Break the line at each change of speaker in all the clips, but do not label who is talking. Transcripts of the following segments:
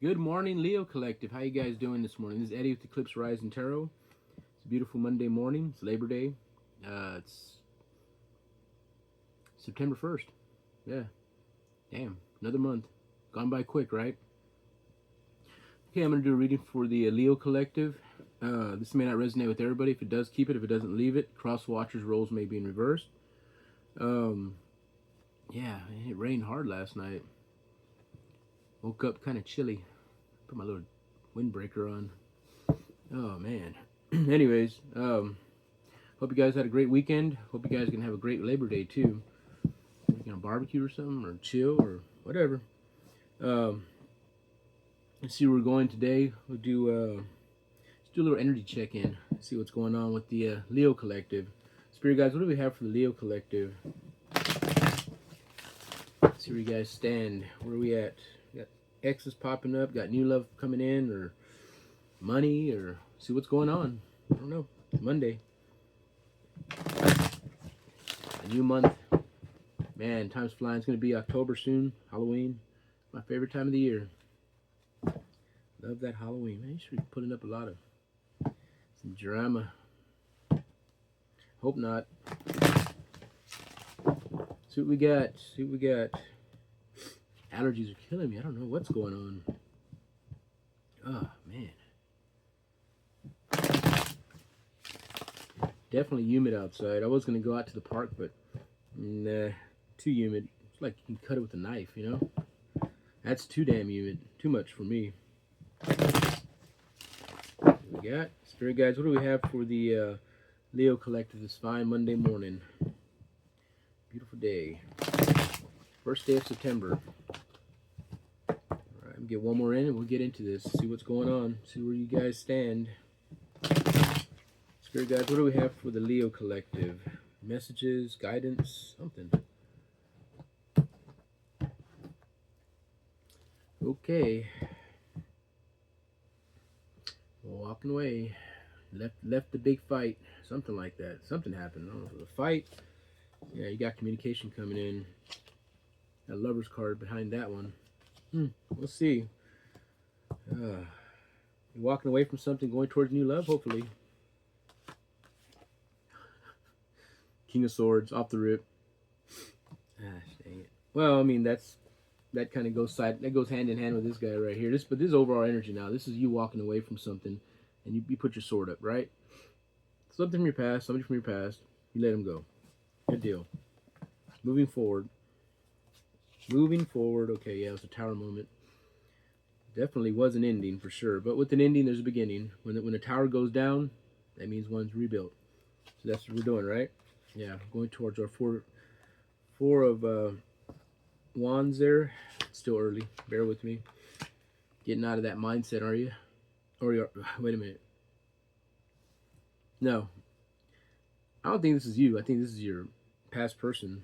Good morning, Leo Collective. How you guys doing this morning? This is Eddie with Eclipse Rising Tarot. It's a beautiful Monday morning. It's Labor Day. It's September 1st. Yeah, damn, another month. Gone by quick, right? Okay, I'm going to do a reading for the Leo Collective. This may not resonate with everybody. If it does, keep it. If it doesn't, leave it. Cross watchers roles may be in reverse. Um, yeah, it rained hard last night. Woke up kind of chilly. Put my little windbreaker on. Oh, man. Anyways, hope you guys had a great weekend. Hope you guys can have a great Labor Day too. You gonna barbecue or something, or chill, or whatever. Um, let's see where we're going today. Let's do a little energy check-in. See what's going on with the Leo Collective. Spirit guys, what do we have for the Leo Collective? Let's see where you guys stand. Where are we at? Got X's popping up. Got new love coming in, or money, or see what's going on. I don't know. It's Monday. A new month. Man, time's flying. It's going to be October soon. Halloween. My favorite time of the year. Love that Halloween. Man, you should be putting up a lot of some drama. Hope not. See what we got. See what we got. Allergies are killing me. I don't know what's going on. Oh, man. Definitely humid outside. I was going to go out to the park, but nah, too humid. It's like you can cut it with a knife, you know? That's too damn humid. Too much for me. What we got? Spirit guides, what do we have for the Leo Collective this fine Monday morning? Beautiful day. First day of September. Alright, we'll get one more in and we'll get into this. See what's going on. See where you guys stand. Spirit guides, what do we have for the Leo Collective? Messages, guidance, something. Okay. Walking away. Left the big fight. Something like that. Something happened. I don't know if it was a fight. Yeah, you got communication coming in. That lover's card behind that one. We'll see. You're walking away from something, going towards new love, hopefully. King of Swords, off the rip. Dang it. Well, I mean, that kind of goes hand in hand with this guy right here. But this is overall energy now. This is you walking away from something, and you put your sword up, right? Something from your past, somebody from your past. You let him go. Good deal. Moving forward. Moving forward. Okay, yeah, it was a tower moment. Definitely was an ending for sure. But with an ending, there's a beginning. When a tower goes down, that means one's rebuilt. So that's what we're doing, right? Yeah, going towards our four of wands there. It's still early. Bear with me. Getting out of that mindset, are you? Or you're, wait a minute. No, I don't think this is you. I think this is your past person.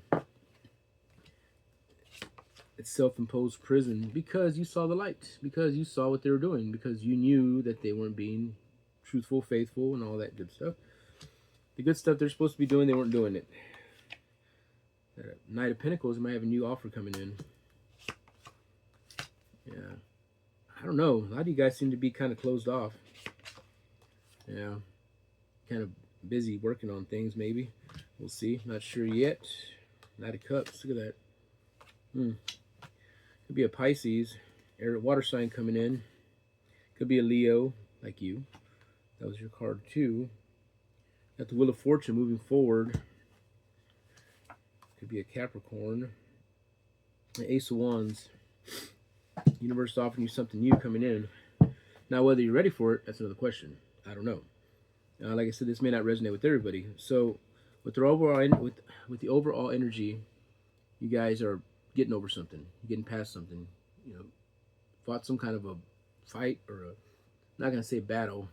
It's self-imposed prison because you saw the light, because you saw what they were doing, because you knew that they weren't being truthful, faithful, and all that good stuff. The good stuff they're supposed to be doing, they weren't doing it. Knight of Pentacles might have a new offer coming in. Yeah. I don't know. A lot of you guys seem to be kind of closed off. Yeah. Kind of busy working on things, maybe. We'll see. Not sure yet. Knight of Cups. Look at that. Could be a Pisces, air water sign coming in. Could be a Leo, like you. That was your card too. Got the Wheel of Fortune moving forward. Could be a Capricorn. The Ace of Wands. Universe offering you something new coming in. Now, whether you're ready for it, that's another question. I don't know. Like I said, this may not resonate with everybody. So, with the overall energy, you guys are getting over something. You're getting past something. You know, fought some kind of a fight or not gonna say battle,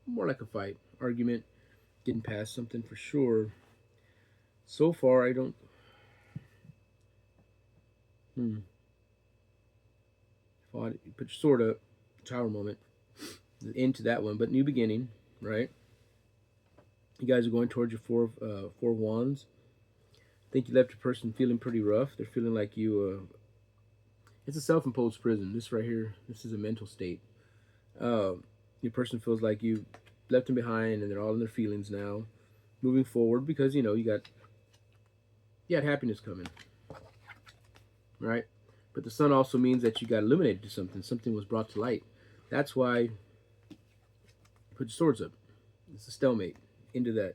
more like a fight, argument. Getting past something for sure. So far, I don't. Fought. You put your sword up. Tower moment. Into that one, but new beginning, right? You guys are going towards your four wands. I think you left your person feeling pretty rough. They're feeling like you It's a self-imposed prison. This right here, this is a mental state. Your person feels like you left them behind, and they're all in their feelings now, moving forward because you got happiness coming, right? But the sun also means that you got eliminated to something. Something was brought to light. That's why you put your swords up. It's a stalemate into that.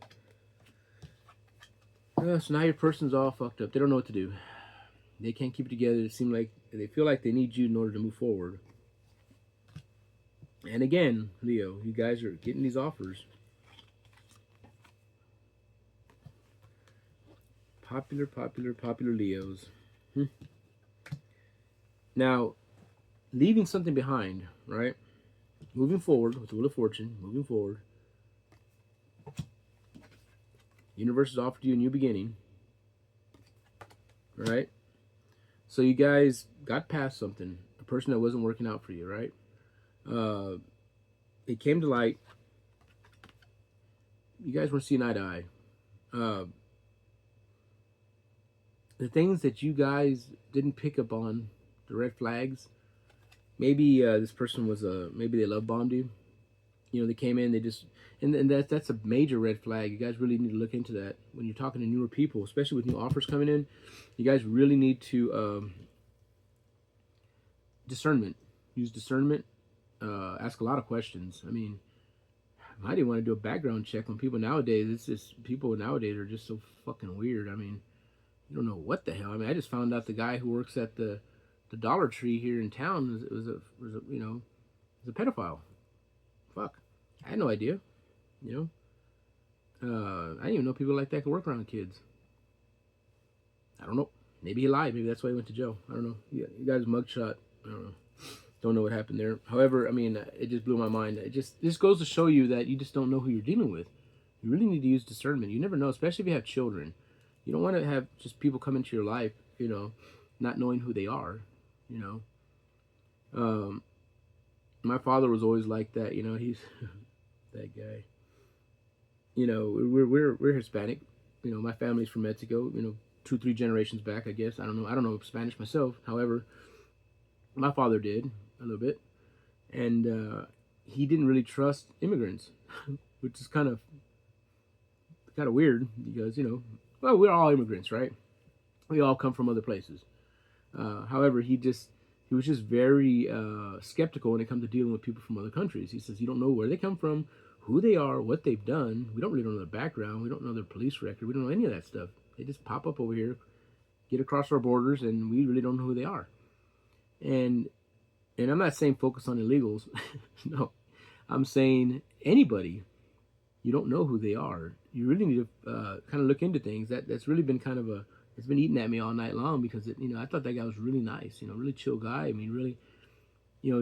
So now your person's all fucked up. They don't know what to do. They can't keep it together. They feel like they need you in order to move forward. And again, Leo, you guys are getting these offers. Popular Leos. Now, leaving something behind, right? Moving forward with the Wheel of Fortune, moving forward. Universe has offered you a new beginning, right? So you guys got past something, a person that wasn't working out for you, right? It came to light. You guys were seeing eye to eye. The things that you guys didn't pick up on, the red flags. Maybe this person was maybe they love bombed you. They came in, they just, and that's a major red flag. You guys really need to look into that when you're talking to newer people, especially with new offers coming in. You guys really need to discernment. Use discernment. Ask a lot of questions. I mean, I didn't want to do a background check on people nowadays. It's just people nowadays are just so fucking weird. I mean, you don't know what the hell. I mean, I just found out the guy who works at the Dollar Tree here in town was a pedophile. Fuck, I had no idea. I didn't even know people like that could work around kids. I don't know. Maybe he lied. Maybe that's why he went to jail. I don't know. You got his mugshot. I don't know. Don't know what happened there. However, I mean, it just blew my mind. This goes to show you that you just don't know who you're dealing with. You really need to use discernment. You never know, especially if you have children. You don't want to have just people come into your life, not knowing who they are. My father was always like that. He's that guy. We're Hispanic. My family's from Mexico. 2-3 generations back, I guess. I don't know. I don't know Spanish myself. However, my father did a little bit, and he didn't really trust immigrants, which is kind of weird because well, we're all immigrants, right? We all come from other places. However, he was just very skeptical when it comes to dealing with people from other countries. He says you don't know where they come from, who they are, what they've done. We don't really know their background. We don't know their police record. We don't know any of that stuff. They just pop up over here, get across our borders, and we really don't know who they are. And I'm not saying focus on illegals. No, I'm saying anybody. You don't know who they are. You really need to kind of look into things. That's really been kind of it's been eating at me all night long because I thought that guy was really nice. Really chill guy. I mean, really,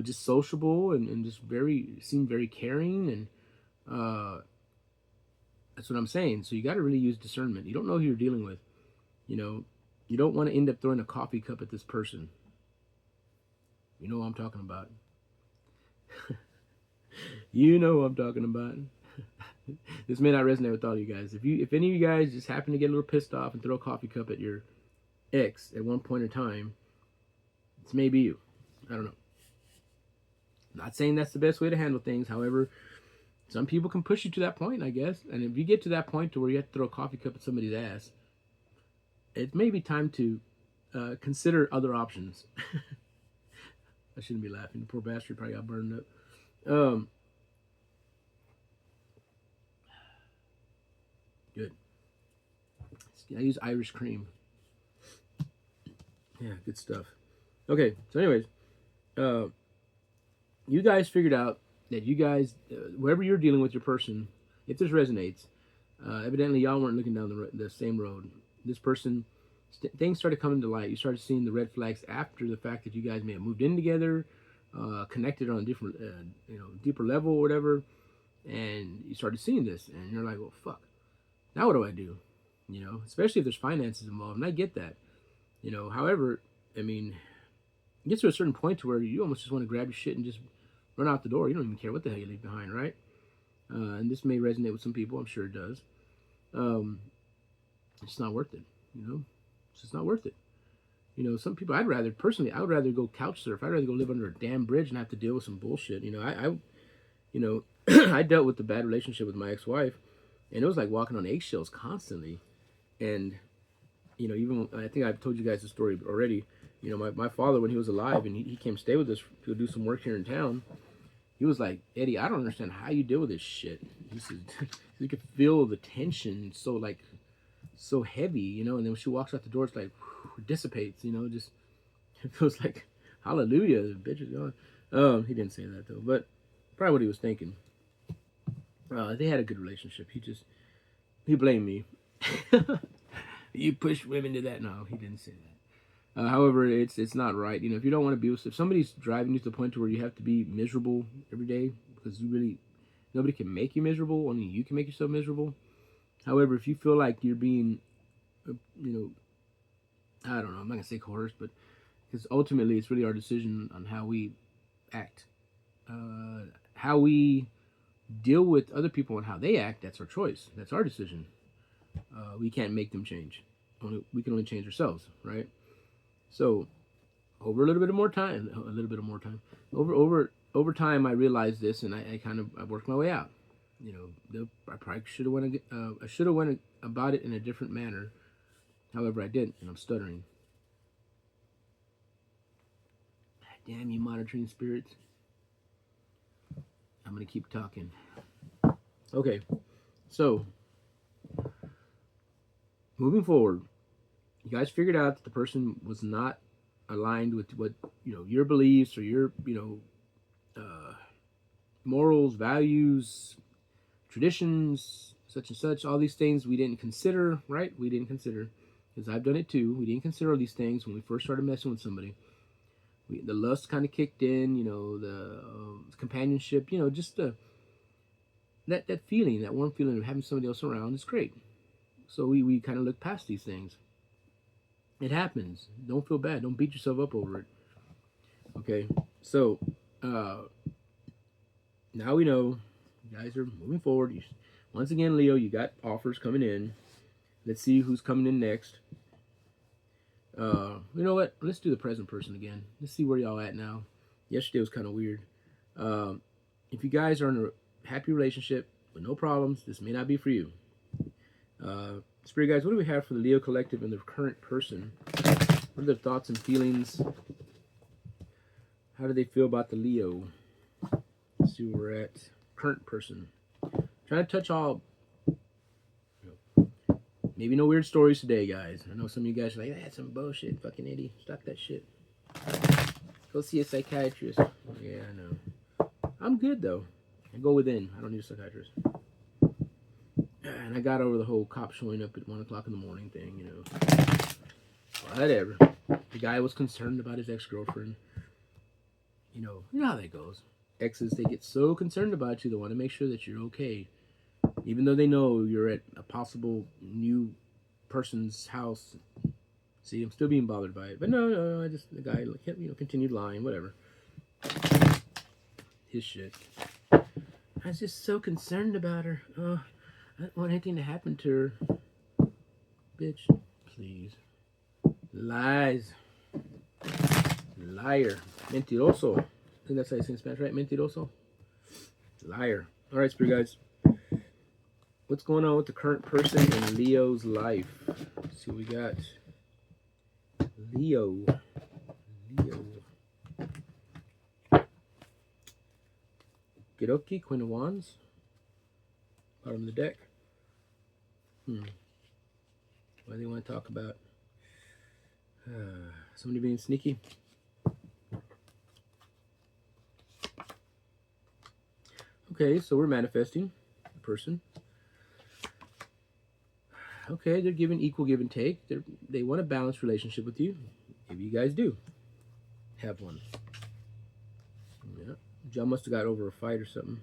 just sociable and just seemed very caring, and that's what I'm saying. So you got to really use discernment. You don't know who you're dealing with. You don't want to end up throwing a coffee cup at this person. You know what I'm talking about. You know what I'm talking about. This may not resonate with all you guys. If any of you guys just happen to get a little pissed off and throw a coffee cup at your ex at one point in time, it's maybe you. I don't know. I'm not saying that's the best way to handle things. However, some people can push you to that point, I guess. And if you get to that point to where you have to throw a coffee cup at somebody's ass, it may be time to consider other options. I shouldn't be laughing. The poor bastard probably got burned up. Good. I use Irish cream. Yeah, good stuff. Okay, so anyways, you guys figured out that you guys, wherever you're dealing with your person, if this resonates, evidently y'all weren't looking down the same road. This person, things started coming to light. You started seeing the red flags after the fact that you guys may have moved in together, connected on a different, deeper level or whatever, and you started seeing this, and you're like, well, fuck. Now what do I do? Especially if there's finances involved, and I get that. However, I mean, it gets to a certain point to where you almost just want to grab your shit and just run out the door. You don't even care what the hell you leave behind, right? And this may resonate with some people. I'm sure it does. It's not worth it. It's just not worth it. You know, some people, I would rather go couch surf. I'd rather go live under a damn bridge and have to deal with some bullshit. You know, you know, I dealt with the bad relationship with my ex-wife, and it was like walking on eggshells constantly. And, you know, even, I think I've told you guys the story already. You know, my father, when he was alive and he came stay with us to do some work here in town, he was like, Eddie, I don't understand how you deal with this shit. He said, you could feel the tension so, like, so heavy, you know, and then when she walks out the door, it's like, whew, dissipates, you know, just, it feels like, hallelujah, the bitch is gone. He didn't say that, though, but probably what he was thinking. They had a good relationship. He blamed me. You push women to that. No, he didn't say that. However, it's not right. You know, if you don't want to be, if somebody's driving you to the point to where you have to be miserable every day because nobody can make you miserable. Only you can make yourself miserable. However, if you feel like you're being, you know, I don't know, I'm not gonna say coerced, but because ultimately it's really our decision on how we act, how we deal with other people and how they act. That's our choice. That's our decision. We can't make them change. We can only change ourselves, right? So over a little bit of more time, over time, I realized this, and I worked my way out. You know, I probably should have went about it in a different manner. However, I didn't, and I'm stuttering. Damn you, monitoring spirits! I'm gonna keep talking. Okay, so moving forward, you guys figured out that the person was not aligned with what, you know, your beliefs or your, you know, morals, values, traditions, such and such. All these things we didn't consider, right? We didn't consider, because I've done it too. We didn't consider all these things when we first started messing with somebody. The lust kind of kicked in, you know, the companionship, you know, just that feeling, that warm feeling of having somebody else around is great. So we kind of look past these things. It happens. Don't feel bad. Don't beat yourself up over it. Okay. So now we know you guys are moving forward. Once again, Leo, you got offers coming in. Let's see who's coming in next. You know what? Let's do the present person again. Let's see where y'all at now. Yesterday was kind of weird. If you guys are in a happy relationship with no problems, this may not be for you. Spirit guys, what do we have for the Leo collective and the current person? What are their thoughts and feelings? How do they feel about the Leo? Let's see where we're at. Current person. Trying to touch all. Maybe no weird stories today, guys. I know some of you guys are like, that's some bullshit, fucking Eddie. Stop that shit. Go see a psychiatrist. Yeah, I know. I'm good, though. I go within. I don't need a psychiatrist. And I got over the whole cop showing up at 1 o'clock in the morning thing, you know. Whatever. The guy was concerned about his ex-girlfriend. You know how that goes. Exes, they get so concerned about you, they want to make sure that you're okay. Even though they know you're at a possible new person's house. See, I'm still being bothered by it. But no, the guy, you know, continued lying, whatever. His shit. I was just so concerned about her. Oh, I don't want anything to happen to her. Bitch, please. Lies. Liar. Mentiroso. I think that's how you say in Spanish, right? Mentiroso. Liar. All right, Spirit guys. What's going on with the current person in Leo's life? Let's see what we got. Leo. Gidoki, Queen of Wands. Bottom of the deck. What do they want to talk about? Somebody being sneaky. Okay, so we're manifesting a person. Okay, they're giving equal give and take. They want a balanced relationship with you. Maybe you guys do have one. Yeah, John must have got over a fight or something.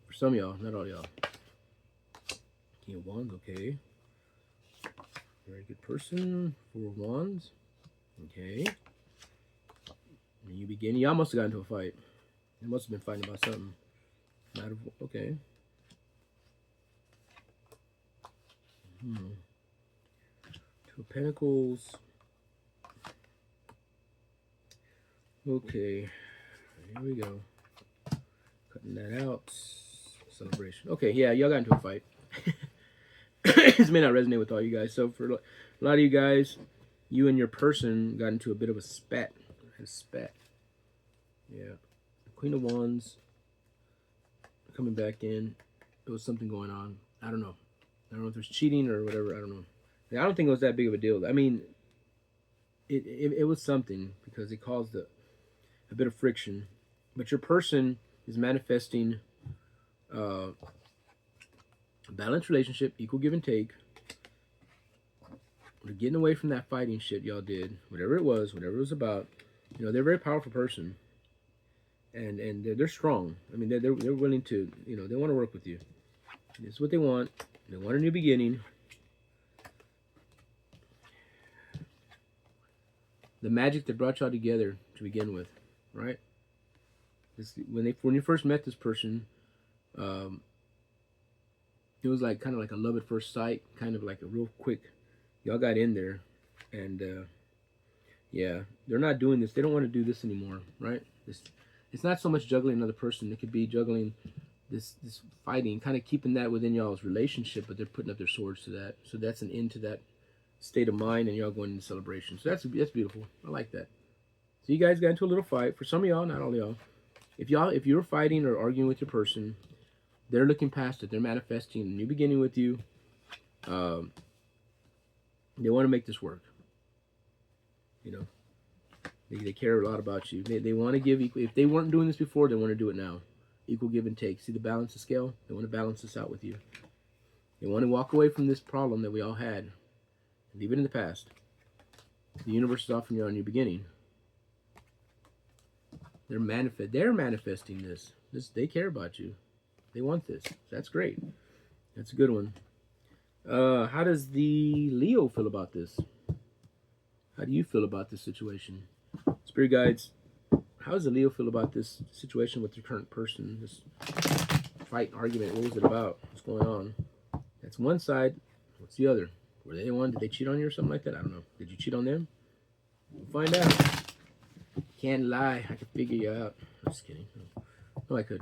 For some of y'all, not all y'all. King of Wands, okay. Very good person. 4 of Wands. Okay. And you begin. Y'all must have got into a fight. You must have been fighting about something. Okay. 2 of Pentacles. Okay, here we go. Cutting that out. Celebration. Okay, yeah, y'all got into a fight. This may not resonate with all you guys. So for a lot of you guys, you and your person got into a bit of a spat. A spat. Yeah. Queen of Wands coming back in. There was something going on. I don't know. I don't know if there's cheating or whatever. I don't know. I don't think it was that big of a deal. I mean, it was something because it caused a bit of friction. But your person is manifesting a balanced relationship, equal give and take. They're getting away from that fighting shit y'all did, whatever it was about. You know, they're a very powerful person, and they're strong. I mean, they're willing to, you know, they want to work with you. This is what they want. They want a new beginning. The magic that brought y'all together to begin with, right? When you first met this person, it was like kind of like a love at first sight, kind of like a real quick. Y'all got in there, and yeah, they're not doing this. They don't want to do this anymore, right? It's not so much juggling another person. It could be juggling this fighting, kind of keeping that within y'all's relationship, but they're putting up their swords to that. So that's an end to that state of mind, and y'all going into celebration. So that's beautiful. I like that. So you guys got into a little fight. For some of y'all, not all of y'all. If you're fighting or arguing with your person, they're looking past it. They're manifesting a new beginning with you. They want to make this work. You know, they care a lot about you. They want to give equal. If they weren't doing this before, they want to do it now. Equal give and take. See the balance of scale? They want to balance this out with you. They want to walk away from this problem that we all had and leave it in the past. The universe is offering you a new beginning. They're manifesting this. They care about you. They want this. That's great. That's a good one. How does the Leo feel about this? How do you feel about this situation? Spirit guides, how does the Leo feel about this situation with your current person? This fight, argument, what was it about? What's going on? That's one side. What's the other? Were they the one? Did they cheat on you or something like that? I don't know. Did you cheat on them? We'll find out. Can't lie. I can figure you out. I'm just kidding. No, I could.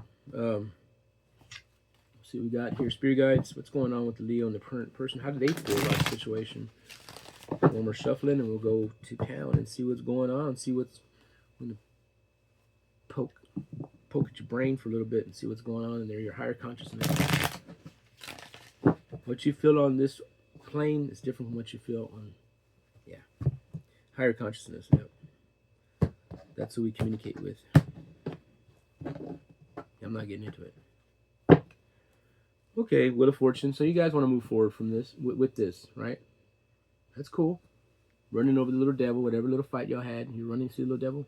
See what we got here. Spirit guides, what's going on with the Leo and the current person? How do they feel about the situation? One more shuffling, and we'll go to town and see what's going on. See what's going to poke at your brain for a little bit and see what's going on in there. Your higher consciousness. What you feel on this plane is different from what you feel on, higher consciousness. Yep. That's who we communicate with. I'm not getting into it. Okay, Wheel of Fortune. So you guys want to move forward from this, with this, right? That's cool. Running over the little devil, whatever little fight y'all had. You're running to the little devil.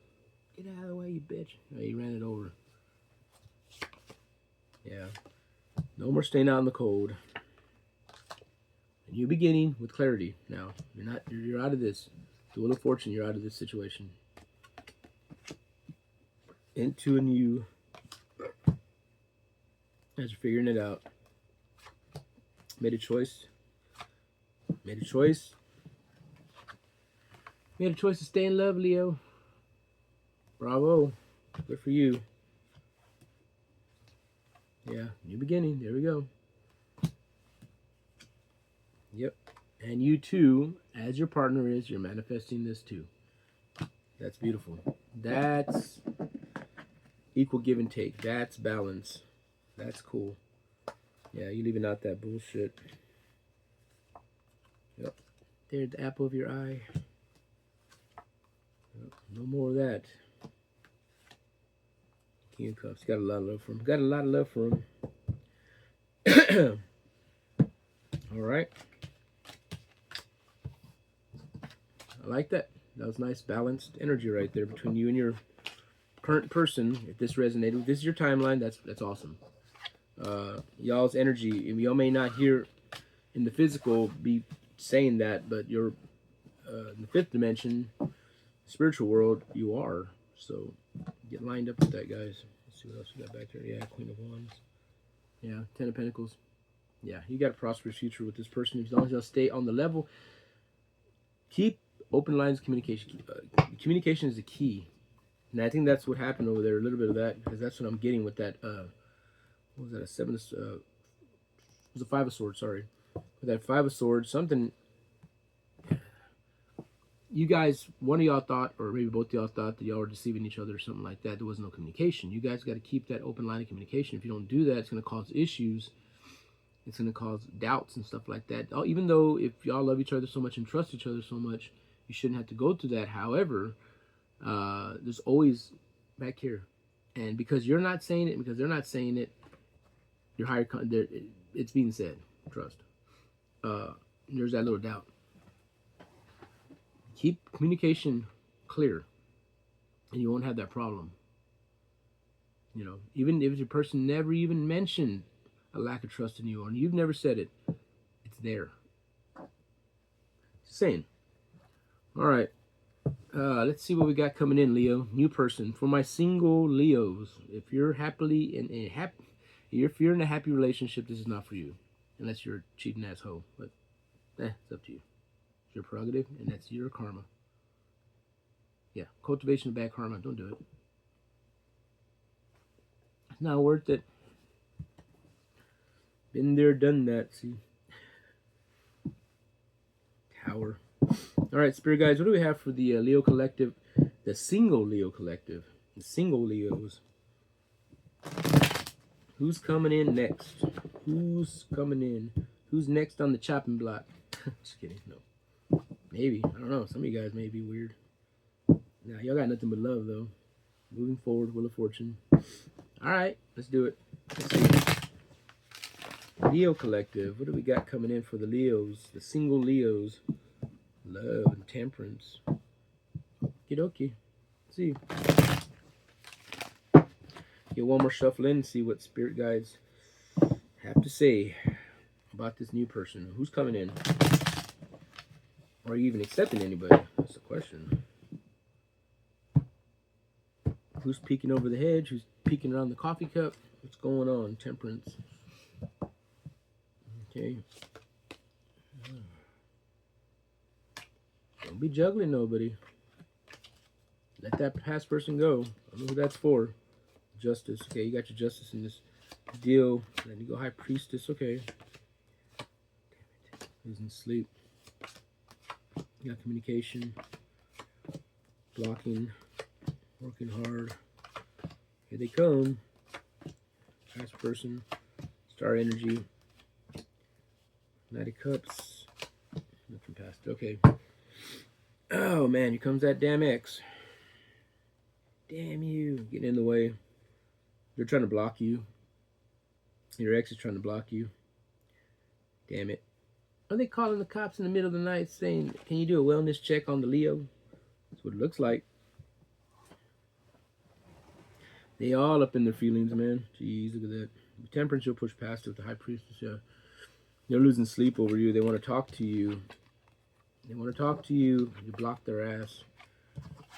Get out of the way, you bitch. Oh, you ran it over. Yeah. No more staying out in the cold. A new beginning with clarity. Now, you're out of this. The Wheel of Fortune, you're out of this situation. Into a new, as you're figuring it out. Made a choice. Made a choice to stay in love, Leo. Bravo. Good for you. Yeah, new beginning. There we go. Yep. And you too, as your partner is, you're manifesting this too. That's beautiful. That's equal give and take. That's balance. That's cool. Yeah, you leaving out that bullshit. Yep. There's the apple of your eye. Yep. No more of that. King of Cups. Got a lot of love for him. Got a lot of love for him. All right. I like that. That was nice, balanced energy right there between you and your current person. If this resonated, if this is your timeline, that's awesome. Y'all's energy, y'all may not hear in the physical be saying that, but you're in the fifth dimension, spiritual world, you are. So get lined up with that, guys. Let's see what else we got back there. Yeah, Queen of Wands. Yeah, Ten of Pentacles. Yeah, you got a prosperous future with this person as long as y'all stay on the level. Keep open lines of communication. Communication is the key. And I think that's what happened over there. A little bit of that, because that's what I'm getting with that. What was that? A seven? It was a five of swords. Sorry, with that five of swords, something. You guys, one of y'all thought, or maybe both of y'all thought that y'all were deceiving each other or something like that. There was no communication. You guys got to keep that open line of communication. If you don't do that, it's going to cause issues. It's going to cause doubts and stuff like that. Even though if y'all love each other so much and trust each other so much, you shouldn't have to go through that. However, there's always back here, and because you're not saying it, because they're not saying it, your higher it's being said. Trust. There's that little doubt. Keep communication clear, and you won't have that problem. You know, even if your person never even mentioned a lack of trust in you, or you've never said it, it's there. Just saying. All right. Let's see what we got coming in, Leo. New person for my single Leos. If you're happily if you're in a happy relationship, this is not for you, unless you're a cheating asshole. But it's up to you. It's your prerogative, and that's your karma. Yeah, cultivation of bad karma. Don't do it. It's not worth it. Been there, done that. See, Tower. All right, Spirit Guides, what do we have for the Leo Collective? The single Leo Collective. The single Leos. Who's coming in next? Who's coming in? Who's next on the chopping block? Just kidding. No. Maybe. I don't know. Some of you guys may be weird. Nah, y'all got nothing but love, though. Moving forward, Wheel of Fortune. All right, let's do it. Let's see. Leo Collective. What do we got coming in for the Leos? The single Leos. Love and temperance. Okie dokie. Let's see. Get one more shuffle in and see what Spirit Guides have to say about this new person. Who's coming in? Are you even accepting anybody? That's the question. Who's peeking over the hedge? Who's peeking around the coffee cup? What's going on? Temperance. Okay. Don't be juggling nobody. Let that past person go. I don't know who that's for. Justice. Okay, you got your justice in this deal. Then you go High Priestess. Okay. Damn it. Losing sleep. You got communication. Blocking. Working hard. Here they come. Past person. Star energy. Knight of Cups. Nothing past. Okay. Oh man, here comes that damn ex. Damn you. Getting in the way. They're trying to block you. Your ex is trying to block you. Damn it. Are they calling the cops in the middle of the night saying, can you do a wellness check on the Leo? That's what it looks like. They all up in their feelings, man. Jeez, look at that. Temperance, you'll push past it with the High Priestess. Yeah. They're losing sleep over you. They want to talk to you. They want to talk to you. You block their ass.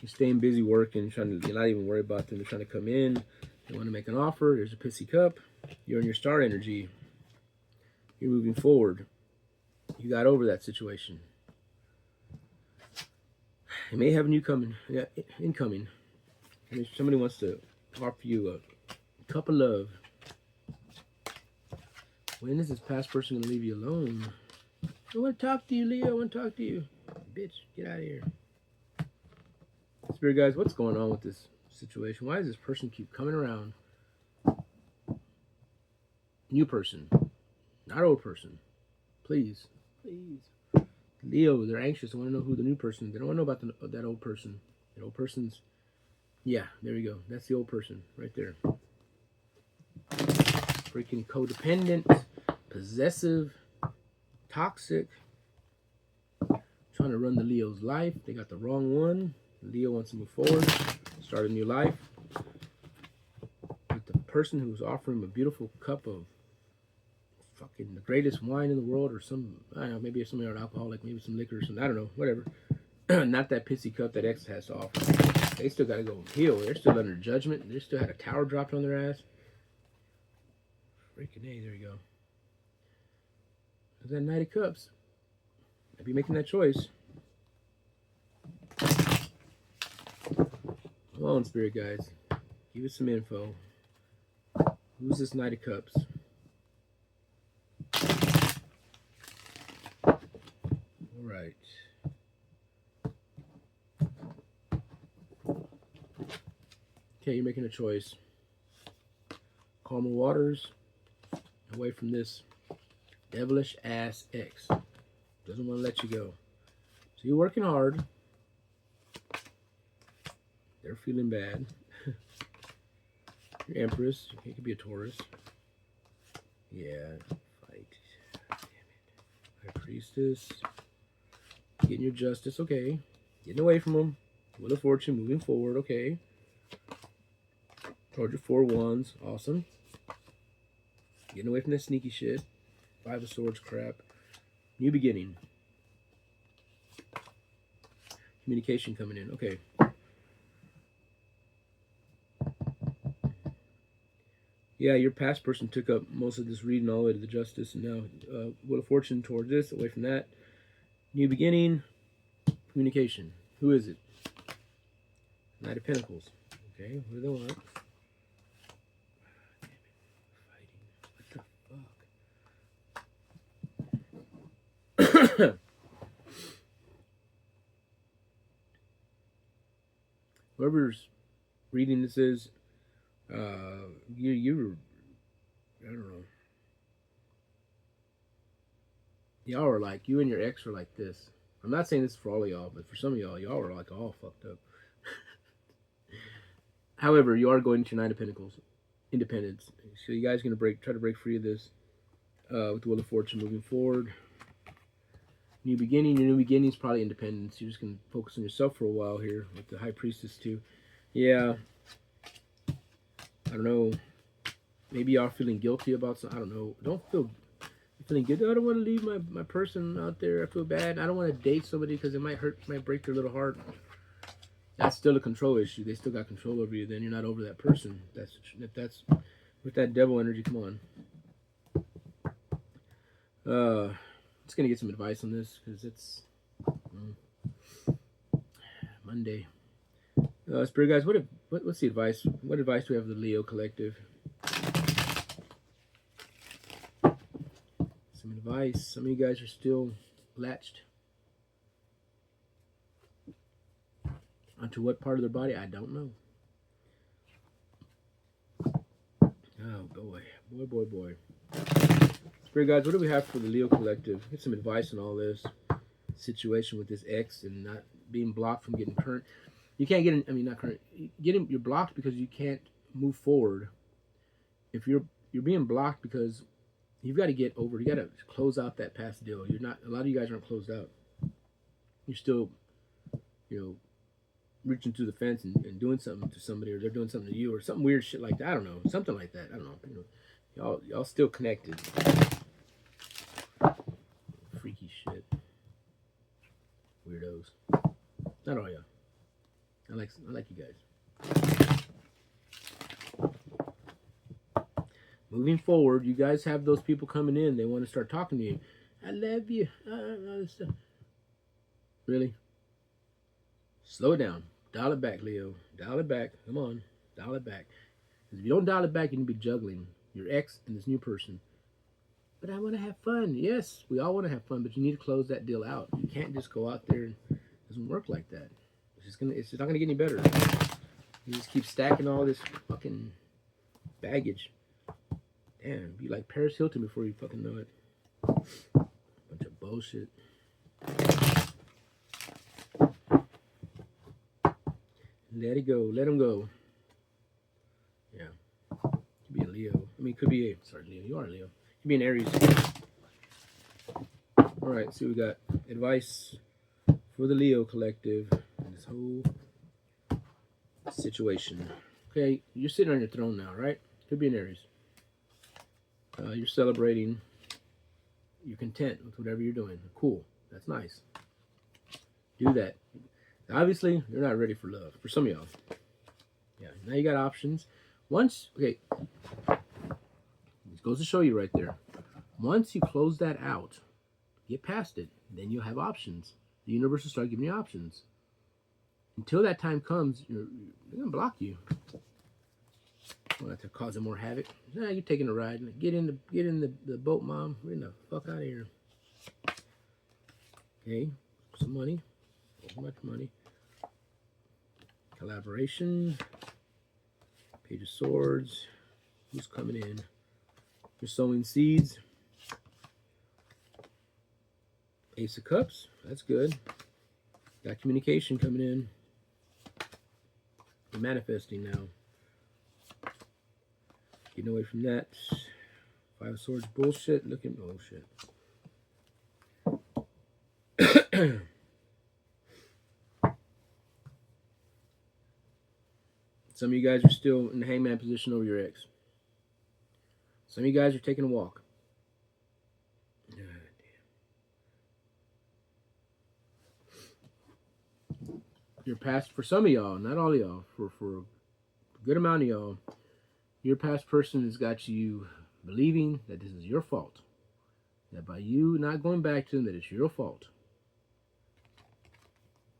You're staying busy working, you're not even worried about them. They're trying to come in. They want to make an offer. There's a pissy cup. You're in your star energy. You're moving forward. You got over that situation. You may have a new coming. Yeah, incoming. I mean, somebody wants to offer you a cup of love. When is this past person going to leave you alone? I want to talk to you, Leo. I want to talk to you. Bitch, get out of here. Spirit Guides, what's going on with this situation? Why does this person keep coming around? New person. Not old person. Please. Please. Leo, they're anxious. They want to know who the new person is. They don't want to know about that old person. That old person's... Yeah, there we go. That's the old person right there. Freaking codependent, possessive, toxic. Trying to run the Leo's life. They got the wrong one. Leo wants to move forward, start a new life. With the person who's offering him a beautiful cup of fucking the greatest wine in the world, or some, I don't know, maybe some are alcoholic, maybe some liquor or something, I don't know, whatever. Not that pissy cup that X has to offer. They still got to go heal. They're still under judgment. They still had a tower dropped on their ass. Freaking A, there you go. There's that Knight of Cups. I'd be making that choice. Come on, Spirit guys. Give us some info. Who's this Knight of Cups? All right. Okay, you're making a choice. Calmer waters, away from this devilish ass ex. Doesn't want to let you go. So you're working hard. They're feeling bad. Your Empress. It could be a Taurus. Yeah. Fight. Damn it. High Priestess. Getting your justice. Okay. Getting away from them. Wheel of Fortune. Moving forward. Okay. Towards your 4 wands. Awesome. Getting away from that sneaky shit. 5 of Swords crap. New beginning. Communication coming in. Okay. Yeah, your past person took up most of this reading all the way to the Justice, and now Wheel of Fortune towards this, away from that. New beginning. Communication. Who is it? Knight of Pentacles. Okay, what do they want? Whoever's reading this is, you I don't know. Y'all are like, you and your ex are like this. I'm not saying this for all of y'all, but for some of y'all are like all fucked up. However, you are going to Knight of Pentacles, independence. So you guys are gonna try to break free of this with the Wheel of Fortune moving forward. New beginning. Your new beginning is probably independence. You're just gonna focus on yourself for a while here with the High Priestess too. Yeah. I don't know. Maybe y'all feeling guilty about something. I don't know. Don't feel feeling good. I don't want to leave my person out there. I feel bad. I don't want to date somebody because it might break their little heart. That's still a control issue. They still got control over you. Then you're not over that person. That's with that devil energy. Come on. Just gonna get some advice on this because it's Monday. Spirit guys, what's the advice? What advice do we have for the Leo collective? Some advice. Some of you guys are still latched onto what part of their body? I don't know. Oh boy. Spirit guys, what do we have for the Leo collective? Get some advice on all this situation with this ex and not being blocked from getting current. You can't get, not current. You're blocked because you can't move forward. If you're being blocked because you've got to get over. You got to close out that past deal. You're not. A lot of you guys aren't closed out. You're still, reaching through the fence and doing something to somebody, or they're doing something to you, or something weird shit like that. I don't know. Something like that. I don't know. Y'all still connected. Freaky shit. Weirdos. Not all y'all. I like you guys. Moving forward, you guys have those people coming in. They want to start talking to you. I love you. All this stuff. Really? Slow it down. Dial it back, Leo. Dial it back. Come on. Dial it back. Because if you don't dial it back, you're going to be juggling your ex and this new person. But I want to have fun. Yes, we all want to have fun, but you need to close that deal out. You can't just go out there. It doesn't work like that. It's not gonna get any better. You just keep stacking all this fucking baggage. Damn, be like Paris Hilton before you fucking know it. Bunch of bullshit. Let it go. Let him go. Yeah. Could be a Leo. Could be a... Sorry, Leo. You are a Leo. Could be an Aries. Alright, so we got advice for the Leo collective in this whole situation. Okay, you're sitting on your throne now, right? Could be an Aries. You're celebrating. You're content with whatever you're doing. Cool. That's nice. Do that. Obviously, you're not ready for love. For some of y'all. Yeah, now you got options. Okay. This goes to show you right there. Once you close that out, get past it, then you'll have options. The universe will start giving you options. Until that time comes, they're gonna block you. Well, that's causing more havoc. Nah, you're taking a ride. Get in the boat, mom. We're in the fuck out of here. Okay, some money. So much money. Collaboration. Page of Swords. Who's coming in? You're sowing seeds. Ace of Cups. That's good. Got communication coming in. You're manifesting now. Getting away from that. Five of Swords bullshit. Looking bullshit. Some of you guys are still in the hangman position over your ex. Some of you guys are taking a walk. Your past, for some of y'all, not all of y'all, for a good amount of y'all, your past person has got you believing that this is your fault. That by you not going back to them, that it's your fault.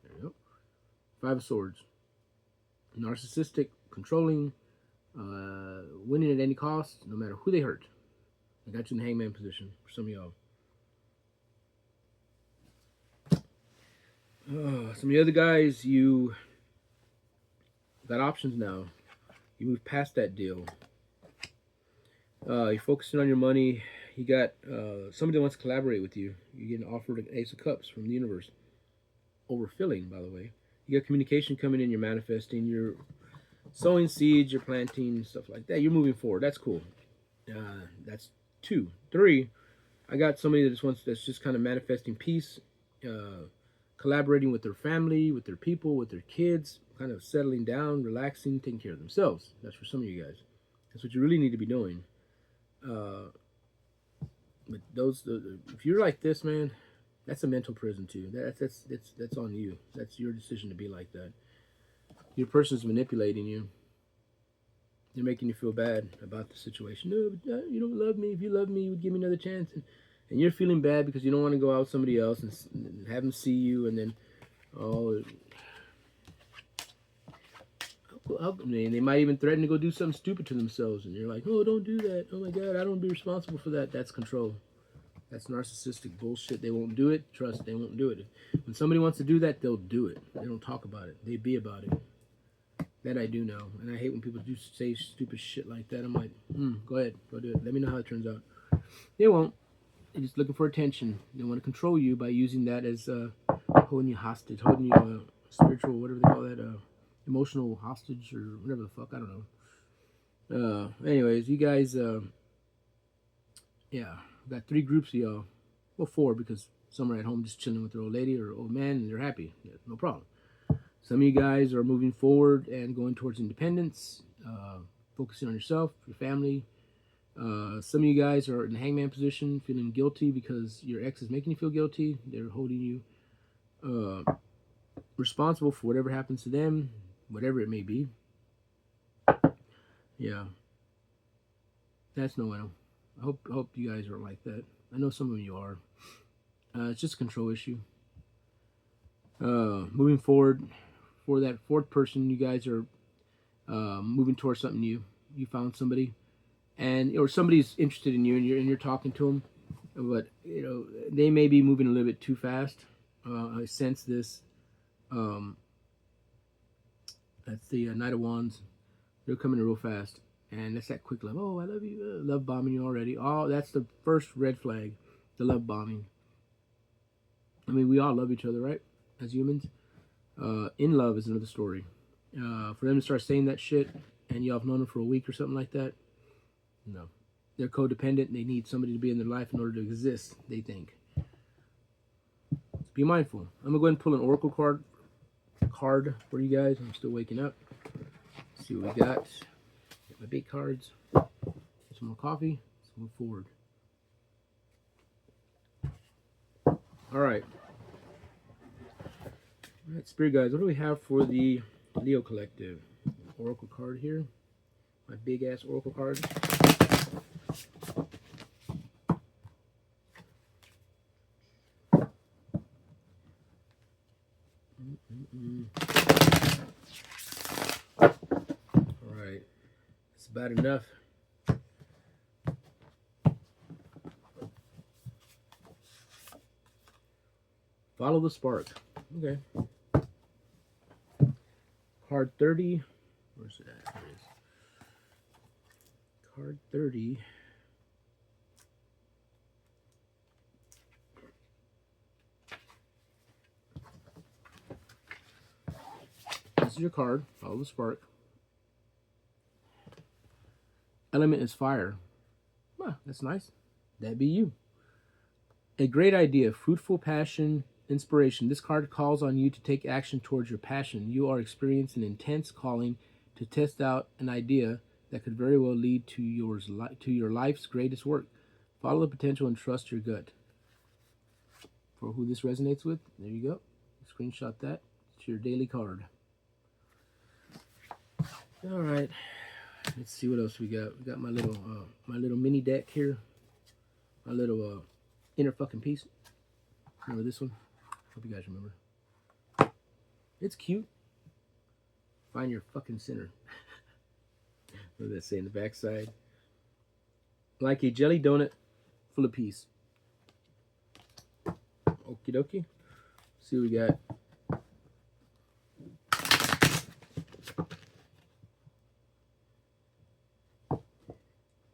There you go. Five of Swords. Narcissistic, controlling, winning at any cost, no matter who they hurt. I got you in the hangman position for some of y'all. Some of the other guys, you got options now. You move past that deal. You're focusing on your money. You got somebody that wants to collaborate with you. You're getting offered an Ace of Cups from the universe. Overfilling, by the way. You got communication coming in. You're manifesting. You're sowing seeds. You're planting, stuff like that. You're moving forward. That's cool. That's 2. 3, I got somebody that's just kind of manifesting peace. Collaborating with their family, with their people, with their kids, kind of settling down, relaxing, taking care of themselves. That's for some of you guys. That's what you really need to be doing. But if you're like this, man, that's a mental prison too. That's on you. That's your decision to be like that. Your person's manipulating you. They're making you feel bad about the situation. No, but, you don't love me. If you love me, you would give me another chance. And you're feeling bad because you don't want to go out with somebody else and have them see you, and then, they might even threaten to go do something stupid to themselves, and you're like, oh, don't do that. Oh my God, I don't want to be responsible for that. That's control. That's narcissistic bullshit. They won't do it. Trust, they won't do it. When somebody wants to do that, they'll do it. They don't talk about it. They be about it. That I do know, and I hate when people do say stupid shit like that. I'm like, go ahead, go do it. Let me know how it turns out. They won't. They're just looking for attention. They want to control you by using that as holding you hostage, holding you spiritual, whatever they call that, emotional hostage or whatever the fuck. I don't know. Anyways, you guys, yeah, got 3 groups of y'all. Well, 4 because some are at home just chilling with their old lady or old man and they're happy. Yeah, no problem. Some of you guys are moving forward and going towards independence, focusing on yourself, your family. Some of you guys are in the hangman position, feeling guilty because your ex is making you feel guilty. They're holding you responsible for whatever happens to them, whatever it may be. Yeah, that's no one. I hope you guys aren't like that. I know some of you are. It's just a control issue. Moving forward, for that 4th person, you guys are moving towards something new. You found somebody. Or somebody's interested in you, and you're talking to them, but they may be moving a little bit too fast. I sense this. That's the Knight of Wands. They're coming real fast, and that's that quick love. Oh, I love you. Love bombing you already. Oh, that's the first red flag, the love bombing. I mean, we all love each other, right? As humans. In love is another story. For them to start saying that shit, and y'all have known them for a week or something like that. No. They're codependent. They need somebody to be in their life in order to exist, they think. Be mindful. I'm going to go ahead and pull an oracle card for you guys. I'm still waking up. Let's see what we got. Get my big cards. Get some more coffee. Let's move forward. All right. All right, Spirit guys, what do we have for the Leo Collective? Oracle card here. My big ass oracle card. about enough. Follow the spark. Okay. Card 30. Where's it at? Here it is. Card 30. This is your card. Follow the spark. Element is fire. Huh, that's nice. That'd be you. A great idea. Fruitful passion. Inspiration. This card calls on you to take action towards your passion. You are experiencing an intense calling to test out an idea that could very well lead to your life's greatest work. Follow the potential and trust your gut. For who this resonates with, there you go. Screenshot that. It's your daily card. All right. Let's see what else we got. We got my little mini deck here. My little inner fucking piece. Remember this one? Hope you guys remember. It's cute. Find your fucking center. What does that say in the back side? Like a jelly donut full of peace. Okie dokie. See what we got.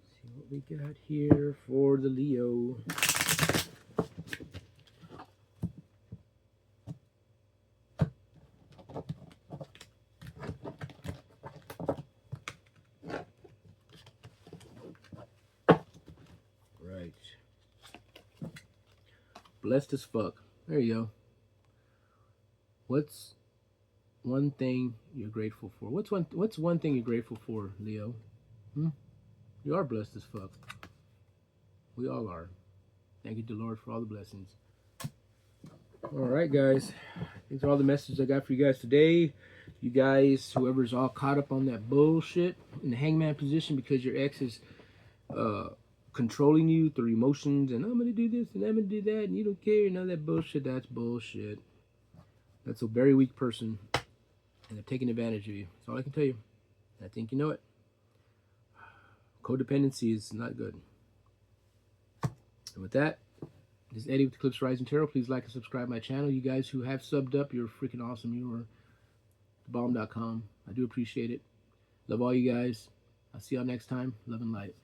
See what we got here for the Leo. Right. Blessed as fuck. There you go. What's one thing you're grateful for? What's one thing you're grateful for, Leo? You are blessed as fuck. We all are. Thank you to the Lord for all the blessings. All right, guys. These are all the messages I got for you guys today. You guys, whoever's all caught up on that bullshit in the hangman position because your ex is controlling you through emotions and I'm going to do this and I'm going to do that and you don't care and all that bullshit, that's bullshit. That's a very weak person and they're taking advantage of you. That's all I can tell you. I think you know it. Codependency is not good. And with that, this is Eddie with Eclipse Rising Tarot. Please like and subscribe my channel. You guys who have subbed up, you're freaking awesome. You are thebomb.com. I do appreciate it. Love all you guys. I'll see y'all next time. Love and light.